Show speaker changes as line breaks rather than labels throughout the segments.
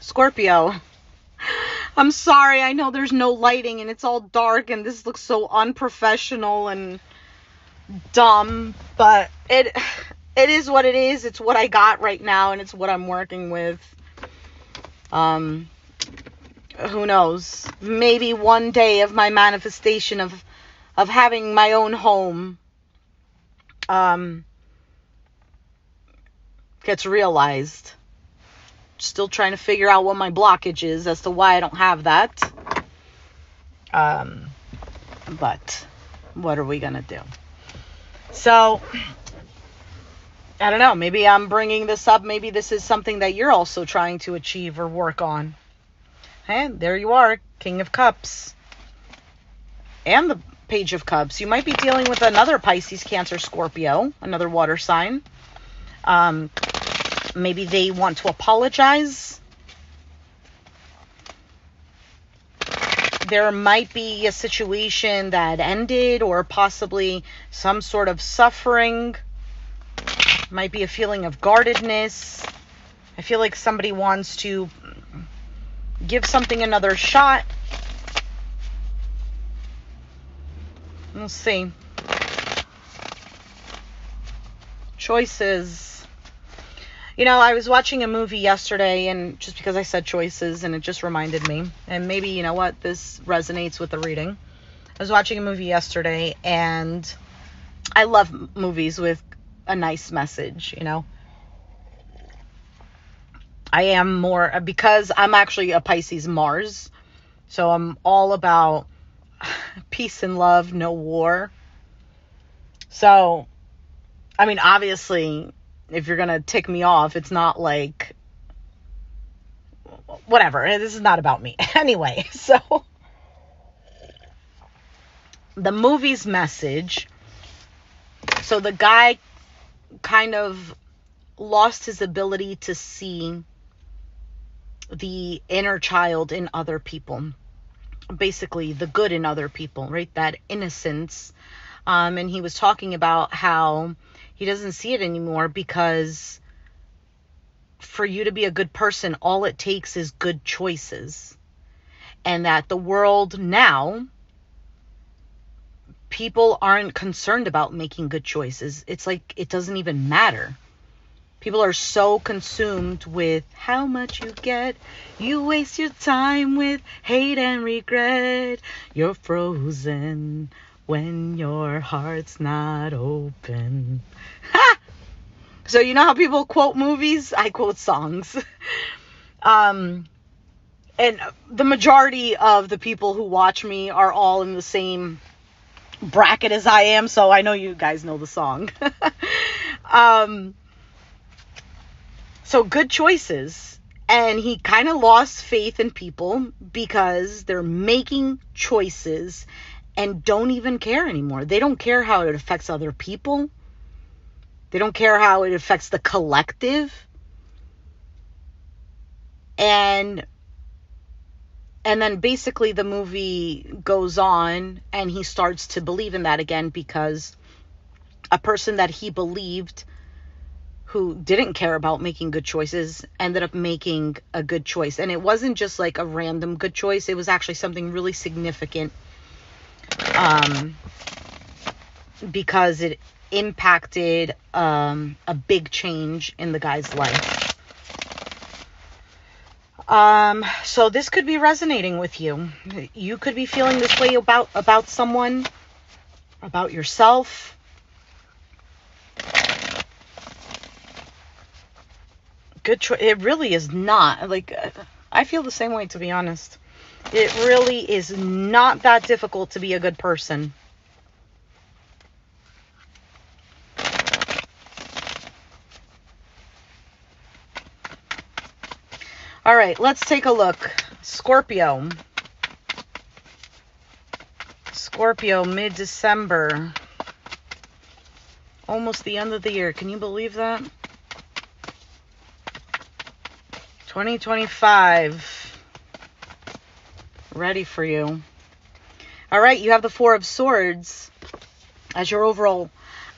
Scorpio, I'm sorry. I know there's no lighting and it's all dark and this looks so unprofessional and dumb, but it is what it is. It's what I got right now and it's what I'm working with. Who knows? Maybe one day of my manifestation of having my own home gets realized. Still trying to figure out what my blockage is as to why I don't have that. But what are we gonna do? So, I don't know. Maybe I'm bringing this up. Maybe this is something that you're also trying to achieve or work on. And there you are, King of Cups. And the Page of Cups. You might be dealing with another Pisces, Cancer, Scorpio, another water sign. Maybe they want to apologize. There might be a situation that ended or possibly some sort of suffering. Might be a feeling of guardedness. I feel like somebody wants to give something another shot. We'll see. Choices. You know, I was watching a movie yesterday, and just because I said choices, and it just reminded me, and maybe, you know what, this resonates with the reading. I was watching a movie yesterday, and I love movies with a nice message, you know. I am more, because I'm actually a Pisces Mars, so I'm all about peace and love, no war. So, I mean, obviously, if you're going to tick me off, it's not like, whatever, this is not about me. Anyway, so, the movie's message, so the guy kind of lost his ability to see the inner child in other people. Basically, the good in other people, right? That innocence. And he was talking about how he doesn't see it anymore because for you to be a good person, all it takes is good choices. And that the world now, people aren't concerned about making good choices. It's like it doesn't even matter. People are so consumed with how much you get. You waste your time with hate and regret. You're frozen when your heart's not open. Ha! So you know how people quote movies? I quote songs. And the majority of the people who watch me are all in the same bracket as I am, so I know you guys know the song. So good choices. And he kind of lost faith in people because they're making choices and don't even care anymore. They don't care how it affects other people. They don't care how it affects the collective. And then basically the movie goes on and he starts to believe in that again because a person that he believed who didn't care about making good choices ended up making a good choice. And it wasn't just like a random good choice. It was actually something really significant because it impacted a big change in the guy's life. So this could be resonating with you. You could be feeling this way about someone, about yourself. Good choice. It really is not. Like, I feel the same way, to be honest. It really is not that difficult to be a good person. All right, let's take a look. Scorpio. Scorpio, mid-December. Almost the end of the year. Can you believe that? 2025. Ready for you. All right, you have the Four of Swords as your overall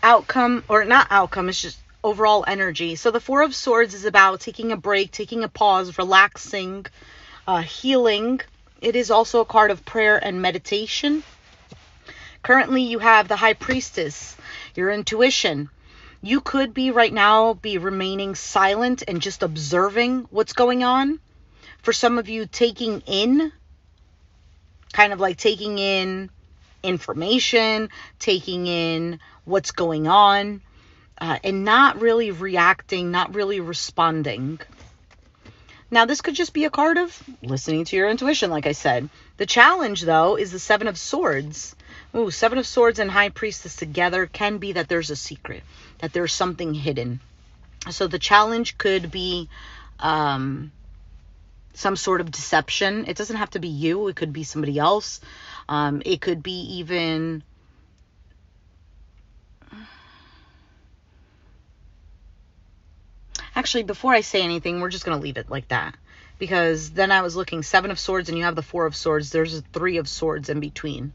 outcome, or not outcome, it's just overall energy. So the Four of Swords is about taking a break, taking a pause, relaxing, healing. It is also a card of prayer and meditation. Currently, you have the High Priestess, your intuition. You could be right now remaining silent and just observing what's going on. For some of you, taking in, kind of like taking in information, taking in what's going on, and not really reacting, not really responding. Now, this could just be a card of listening to your intuition, like I said. The challenge, though, is the Seven of Swords. Ooh, Seven of Swords and High Priestess together can be that there's a secret, that there's something hidden. So the challenge could be some sort of deception. It doesn't have to be you. It could be somebody else. It could be even... Actually, before I say anything, we're just going to leave it like that. Because then I was looking, Seven of Swords, and you have the Four of Swords. There's a Three of Swords in between.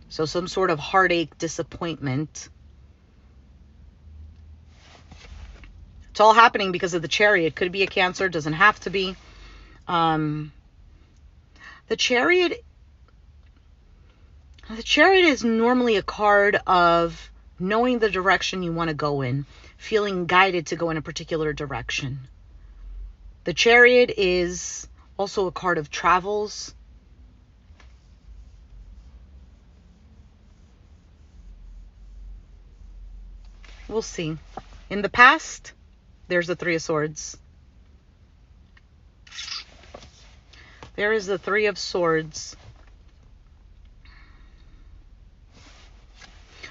So some sort of heartache, disappointment. It's all happening because of the Chariot. It could be a Cancer. It doesn't have to be. The Chariot is normally a card of knowing the direction you want to go in, feeling guided to go in a particular direction. The Chariot is also a card of travels. We'll see. In the past, there's the Three of Swords. There is the Three of Swords.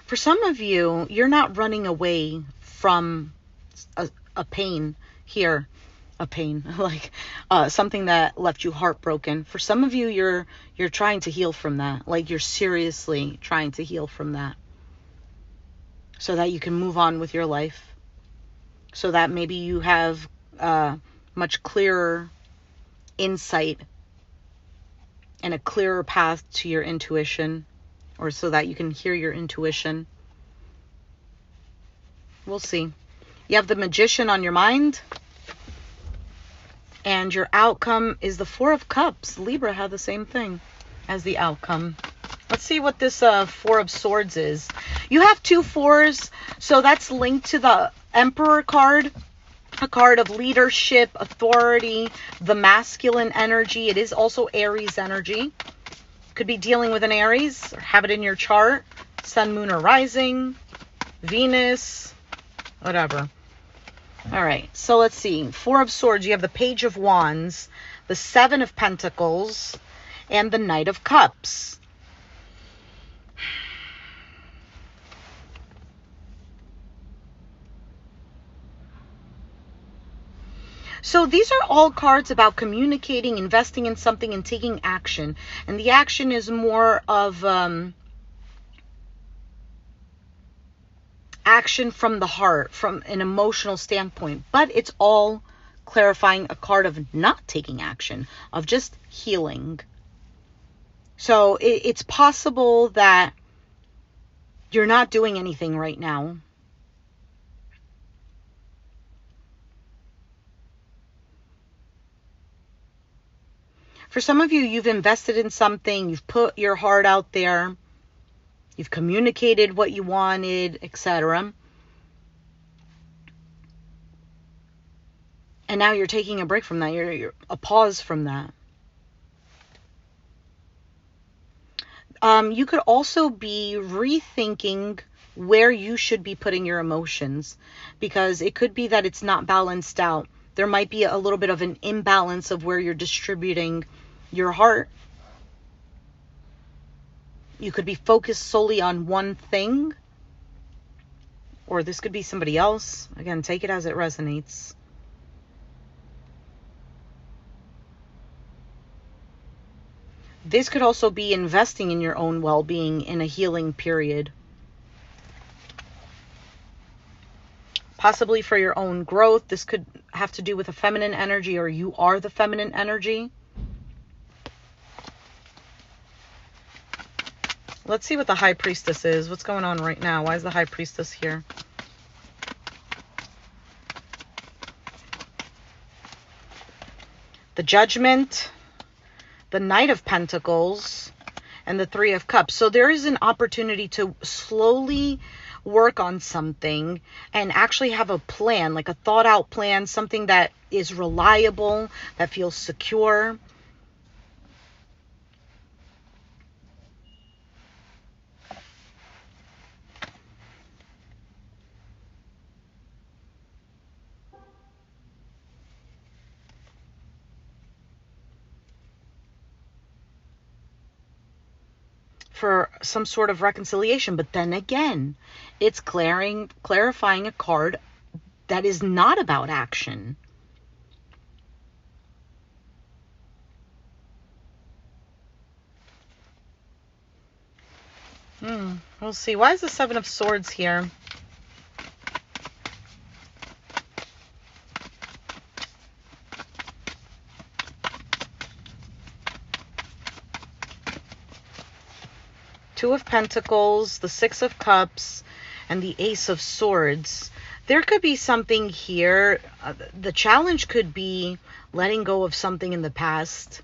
For some of you, you're not running away from a pain here. A pain, like something that left you heartbroken. For some of you, you're trying to heal from that. Like you're seriously trying to heal from that. So that you can move on with your life. So that maybe you have much clearer insight and a clearer path to your intuition, or so that you can hear your intuition. We'll see. You have the Magician on your mind, and your outcome is the Four of Cups. Libra had the same thing as the outcome. Let's see what this Four of Swords is. You have two fours, so that's linked to the Emperor card. A card of leadership, authority, the masculine energy. It is also Aries energy. Could be dealing with an Aries, or have it in your chart. Sun, Moon, or Rising. Venus. Whatever. All right, so let's see. Four of Swords, you have the Page of Wands, the Seven of Pentacles, and the Knight of Cups. So these are all cards about communicating, investing in something, and taking action. And the action is more of action from the heart, from an emotional standpoint. But it's all clarifying a card of not taking action, of just healing. So it's possible that you're not doing anything right now. For some of you, you've invested in something, you've put your heart out there, you've communicated what you wanted, etc. And now you're taking a break from that, you're a pause from that. You could also be rethinking where you should be putting your emotions, because it could be that it's not balanced out. There might be a little bit of an imbalance of where you're distributing your heart. You could be focused solely on one thing, or this could be somebody else. Again, take it as it resonates. This could also be investing in your own well-being in a healing period. Possibly for your own growth. This could have to do with a feminine energy, or you are the feminine energy. Let's see what the High Priestess is. What's going on right now? Why is the High Priestess here? the Judgment, the Knight of Pentacles, and the Three of Cups. So there is an opportunity to slowly work on something and actually have a plan, like a thought out plan, something that is reliable, that feels secure. For some sort of reconciliation. But then again, it's clarifying a card that is not about action. We'll see. Why is the Seven of Swords here? Two of Pentacles, the Six of Cups, and the Ace of Swords. There could be something here. The challenge could be letting go of something in the past.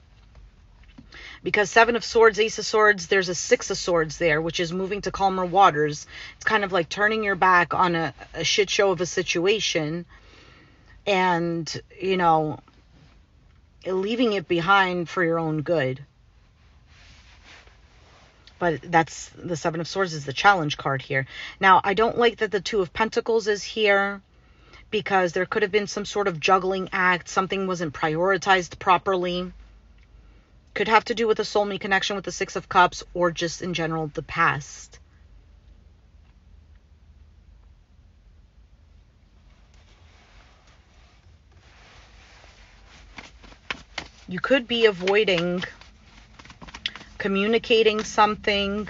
Because Seven of Swords, Ace of Swords, there's a Six of Swords there, which is moving to calmer waters. It's kind of like turning your back on a shit show of a situation and, you know, leaving it behind for your own good. But that's the Seven of Swords is the challenge card here. Now, I don't like that the Two of Pentacles is here because there could have been some sort of juggling act. Something wasn't prioritized properly. Could have to do with a soulmate connection with the Six of Cups or just in general the past. You could be avoiding communicating something.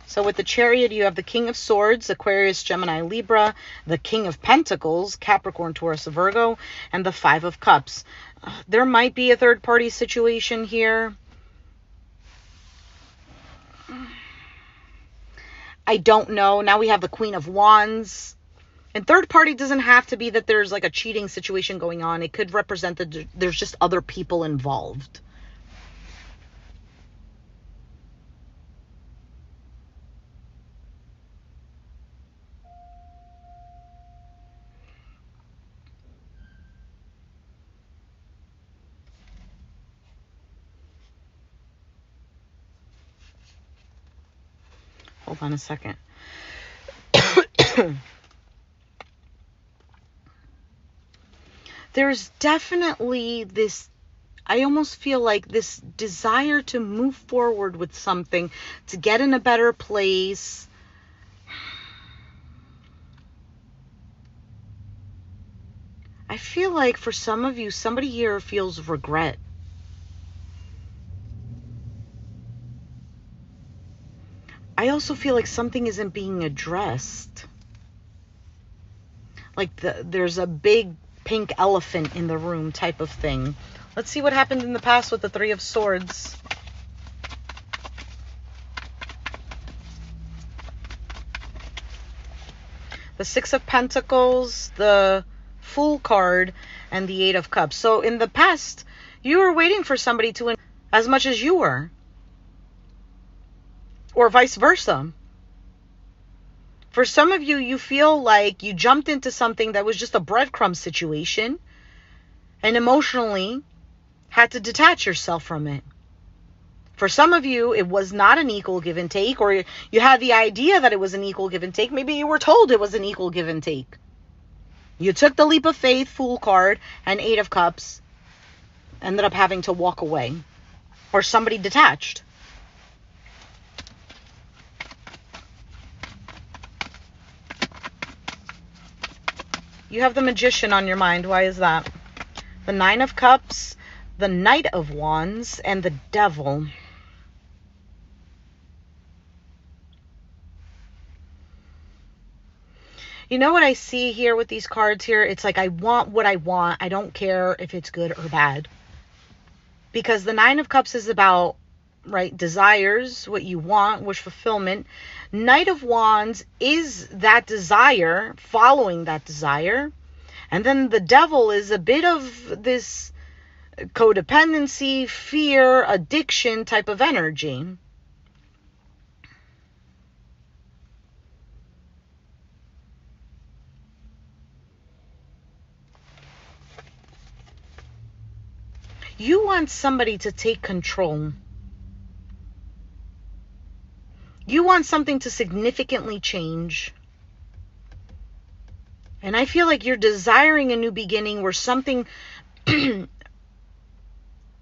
So with the Chariot, you have the King of Swords, Aquarius, Gemini, Libra, the King of Pentacles, Capricorn, Taurus, Virgo, and the Five of Cups. There might be a third-party situation here. I don't know. Now we have the Queen of Wands. And third party doesn't have to be that there's like a cheating situation going on. It could represent that there's just other people involved. Hold on a second. There's definitely this, I almost feel like this desire to move forward with something, to get in a better place. I feel like for some of you, somebody here feels regret. I also feel like something isn't being addressed. Like there's a big pink elephant in the room type of thing. Let's see what happened in the past with the Three of Swords. The Six of Pentacles, the Fool card, and the Eight of Cups. So in the past, you were waiting for somebody to as much as you were. Or vice versa. For some of you, you feel like you jumped into something that was just a breadcrumb situation and emotionally had to detach yourself from it. For some of you, it was not an equal give and take, or you had the idea that it was an equal give and take. Maybe you were told it was an equal give and take. You took the leap of faith, Fool card, and Eight of Cups, ended up having to walk away. Or somebody detached. You have the Magician on your mind. Why is that? The Nine of Cups, the Knight of Wands, and the Devil. You know what I see here with these cards here? It's like I want what I want. I don't care if it's good or bad. Because the Nine of Cups is about right? Desires, what you want, wish fulfillment. Knight of Wands is that desire, following that desire. And then the Devil is a bit of this codependency, fear, addiction type of energy. You want somebody to take control. You want something to significantly change. And I feel like you're desiring a new beginning where something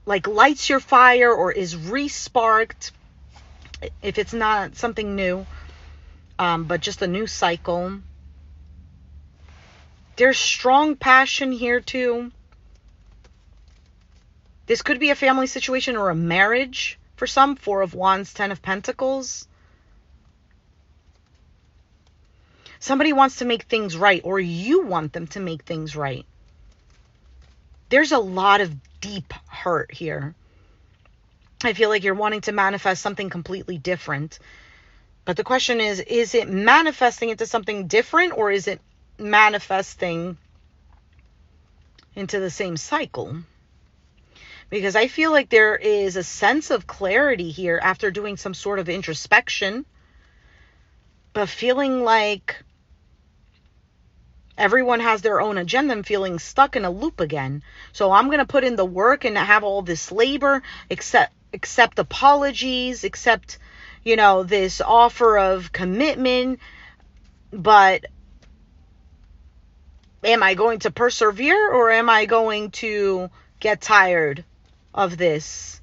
like lights your fire or is re-sparked, if it's not something new, but just a new cycle. There's strong passion here too. This could be a family situation or a marriage for some. 4 of Wands, 10 of Pentacles. Somebody wants to make things right, or you want them to make things right. There's a lot of deep hurt here. I feel like you're wanting to manifest something completely different. But the question is it manifesting into something different, or is it manifesting into the same cycle? Because I feel like there is a sense of clarity here after doing some sort of introspection, but feeling like everyone has their own agenda and feeling stuck in a loop again. So I'm going to put in the work and have all this labor, accept apologies, accept, this offer of commitment. But am I going to persevere, or am I going to get tired of this?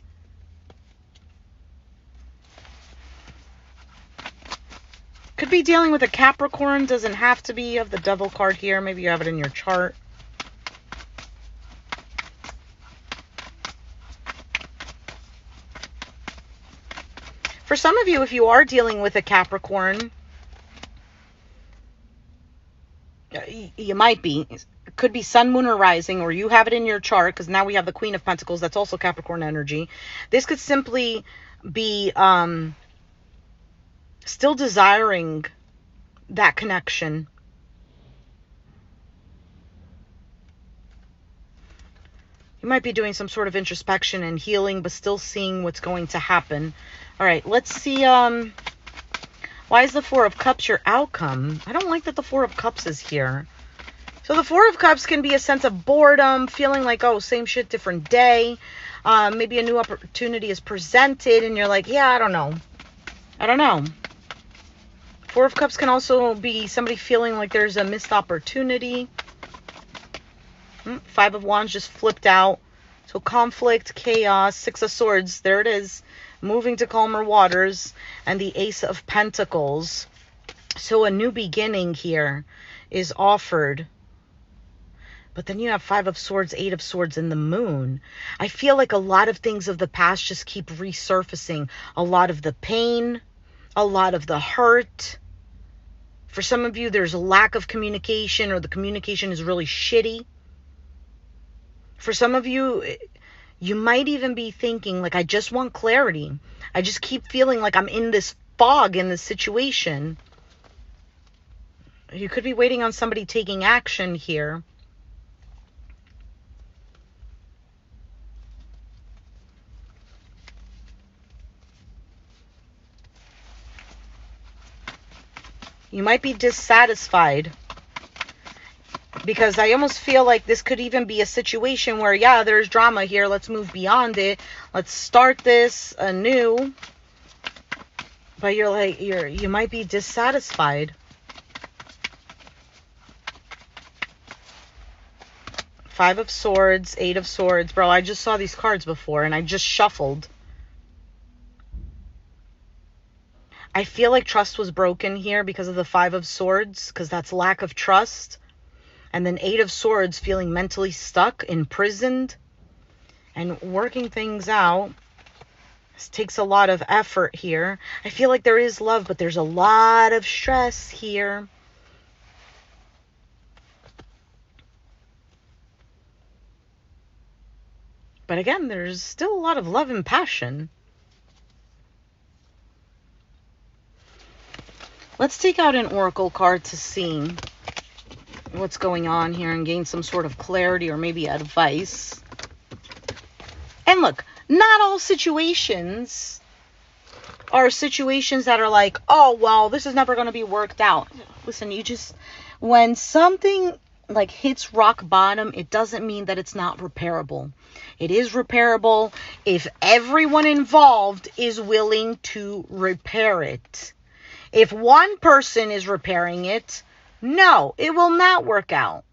Could be dealing with a Capricorn. Doesn't have to be. You have the Devil card here. Maybe you have it in your chart. For some of you, if you are dealing with a Capricorn, you might be. It could be Sun, Moon, or Rising, or you have it in your chart, because now we have the Queen of Pentacles. That's also Capricorn energy. This could simply be still desiring that connection. You might be doing some sort of introspection and healing, but still seeing what's going to happen. All right, let's see. Why is the 4 of Cups your outcome? I don't like that the 4 of Cups is here. So the 4 of Cups can be a sense of boredom, feeling like, oh, same shit, different day. Maybe a new opportunity is presented and you're like, yeah, I don't know. 4 of Cups can also be somebody feeling like there's a missed opportunity. 5 of Wands just flipped out. So conflict, chaos, 6 of Swords, there it is. Moving to calmer waters. And the Ace of Pentacles. So a new beginning here is offered. But then you have 5 of Swords, 8 of Swords, and the Moon. I feel like a lot of things of the past just keep resurfacing. A lot of the pain, a lot of the hurt. For some of you, there's a lack of communication, or the communication is really shitty. For some of you, you might even be thinking, like, I just want clarity. I just keep feeling like I'm in this fog in this situation. You could be waiting on somebody taking action here. You might be dissatisfied, because I almost feel like this could even be a situation where, yeah, there's drama here. Let's move beyond it. Let's start this anew. But you're like, you might be dissatisfied. 5 of Swords, 8 of Swords. Bro, I just saw these cards before and I just shuffled. I feel like trust was broken here because of the 5 of Swords, because that's lack of trust. And then 8 of Swords, feeling mentally stuck, imprisoned, and working things out. This takes a lot of effort here. I feel like there is love, but there's a lot of stress here. But again, there's still a lot of love and passion. Let's take out an oracle card to see what's going on here and gain some sort of clarity or maybe advice. And look, not all situations are situations that are like, oh, well, this is never going to be worked out. Listen, when something like hits rock bottom, it doesn't mean that it's not repairable. It is repairable if everyone involved is willing to repair it. If one person is repairing it, no, it will not work out.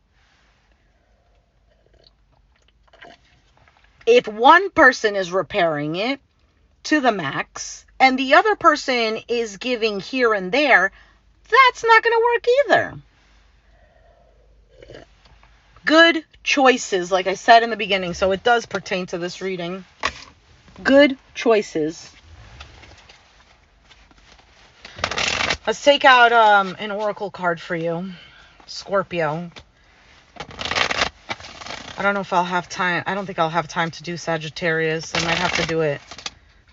If one person is repairing it to the max and the other person is giving here and there, that's not going to work either. Good choices, like I said in the beginning, so it does pertain to this reading. Good choices. Let's take out an oracle card for you, Scorpio. I don't know if I'll have time. I don't think I'll have time to do Sagittarius. I might have to do it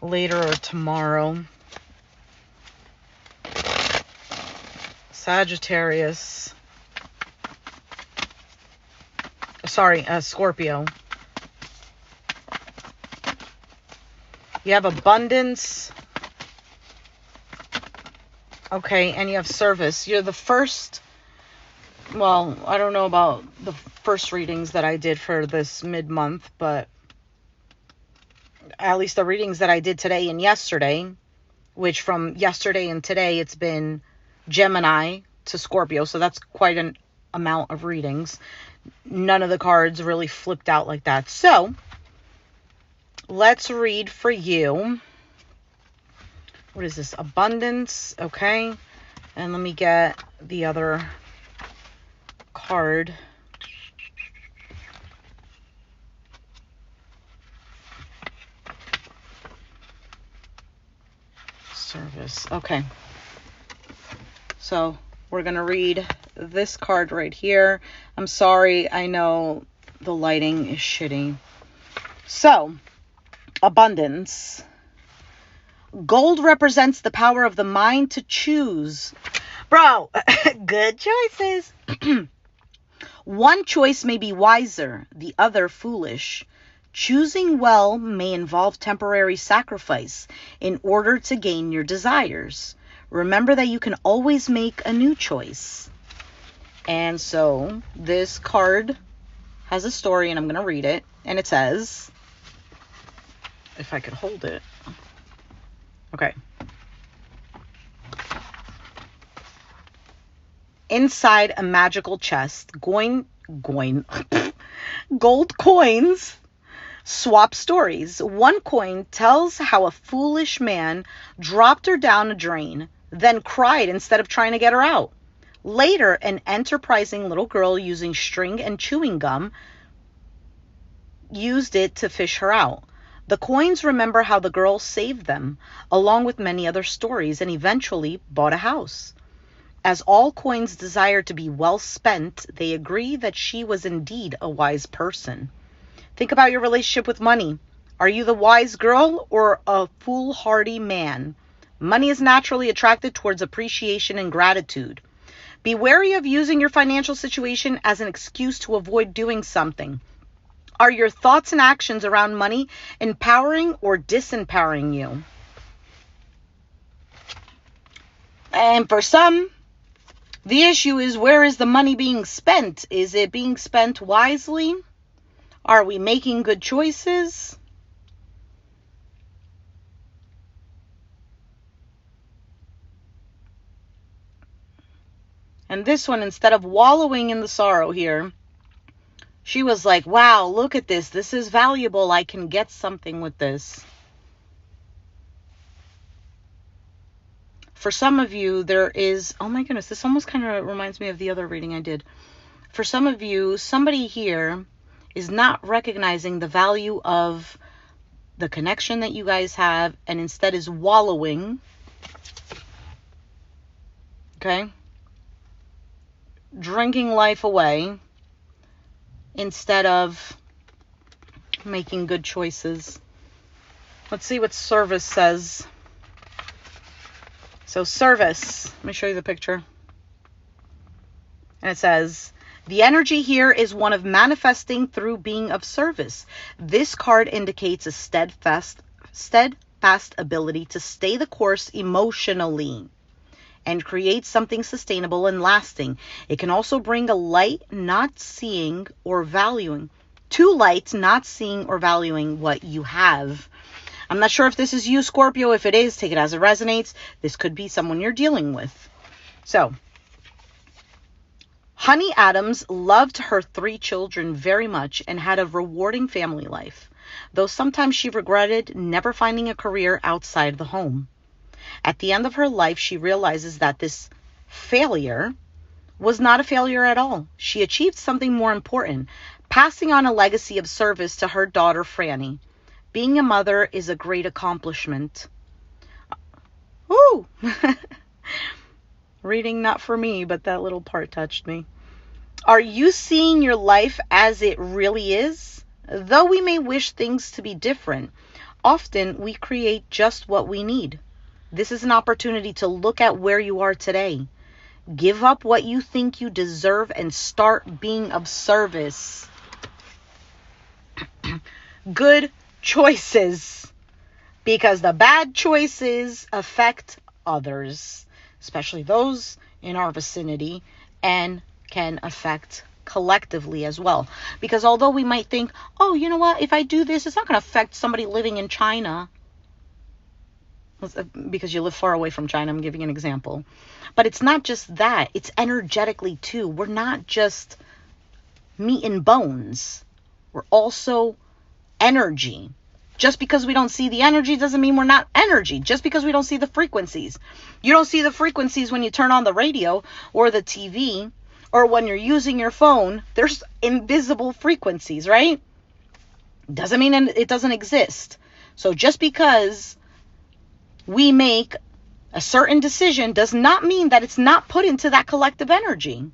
later or tomorrow. Sagittarius. Sorry, Scorpio. You have abundance. Okay, and you have service. You're the first. Well, I don't know about the first readings that I did for this mid-month, but at least the readings that I did today and yesterday, which from yesterday and today, it's been Gemini to Scorpio. So that's quite an amount of readings. None of the cards really flipped out like that. So let's read for you. What is this? Abundance. Okay. And let me get the other card. Service. Okay. So we're going to read this card right here. I'm sorry. I know the lighting is shitty. So, abundance. Gold represents the power of the mind to choose. Bro, good choices. One choice may be wiser, the other foolish. Choosing well may involve temporary sacrifice in order to gain your desires. Remember that you can always make a new choice. And so this card has a story, and I'm going to read it. And it says, if I could hold it. Okay. Inside a magical chest, gold coins swap stories. One coin tells how a foolish man dropped her down a drain, then cried instead of trying to get her out. Later, an enterprising little girl using string and chewing gum used it to fish her out. The coins remember how the girl saved them, along with many other stories, and eventually bought a house. As all coins desire to be well spent, they agree that she was indeed a wise person. Think about your relationship with money. Are you the wise girl or a foolhardy man? Money is naturally attracted towards appreciation and gratitude. Be wary of using your financial situation as an excuse to avoid doing something. Are your thoughts and actions around money empowering or disempowering you? And for some, the issue is, where is the money being spent? Is it being spent wisely? Are we making good choices? And this one, instead of wallowing in the sorrow here, she was like, wow, look at this. This is valuable. I can get something with this. For some of you, there is, oh my goodness, this almost kind of reminds me of the other reading I did. For some of you, somebody here is not recognizing the value of the connection that you guys have, and instead is wallowing. Okay? Drinking life away instead of making good choices. Let's see what service says. So service. Let me show you the picture. And it says, the energy here is one of manifesting through being of service. This card indicates a steadfast ability to stay the course emotionally and create something sustainable and lasting. It can also bring a light not seeing or valuing. Two lights not seeing or valuing what you have. I'm not sure if this is you, Scorpio. If it is, take it as it resonates. This could be someone you're dealing with. So, Honey Adams loved her 3 children very much and had a rewarding family life, though sometimes she regretted never finding a career outside the home. At the end of her life, she realizes that this failure was not a failure at all. She achieved something more important, passing on a legacy of service to her daughter, Franny. Being a mother is a great accomplishment. Ooh! Reading not for me, but that little part touched me. Are you seeing your life as it really is? Though we may wish things to be different, often we create just what we need. This is an opportunity to look at where you are today. Give up what you think you deserve and start being of service. Good choices, because the bad choices affect others, especially those in our vicinity, and can affect collectively as well. Because although we might think, oh, you know what, if I do this, it's not going to affect somebody living in China, because you live far away from China. I'm giving an example. But it's not just that. It's energetically too. We're not just meat and bones. We're also energy. Just because we don't see the energy doesn't mean we're not energy. Just because we don't see the frequencies. You don't see the frequencies when you turn on the radio or the TV or when you're using your phone. There's invisible frequencies, right? Doesn't mean it doesn't exist. So just because we make a certain decision does not mean that it's not put into that collective energy.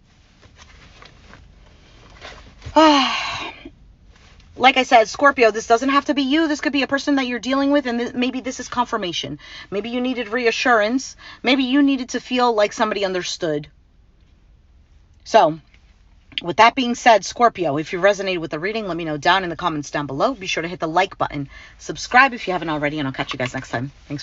Like I said, Scorpio, this doesn't have to be you. This could be a person that you're dealing with, and maybe this is confirmation. Maybe you needed reassurance. Maybe you needed to feel like somebody understood. So, with that being said, Scorpio, if you resonated with the reading, let me know down in the comments down below. Be sure to hit the like button. Subscribe if you haven't already, and I'll catch you guys next time. Thanks.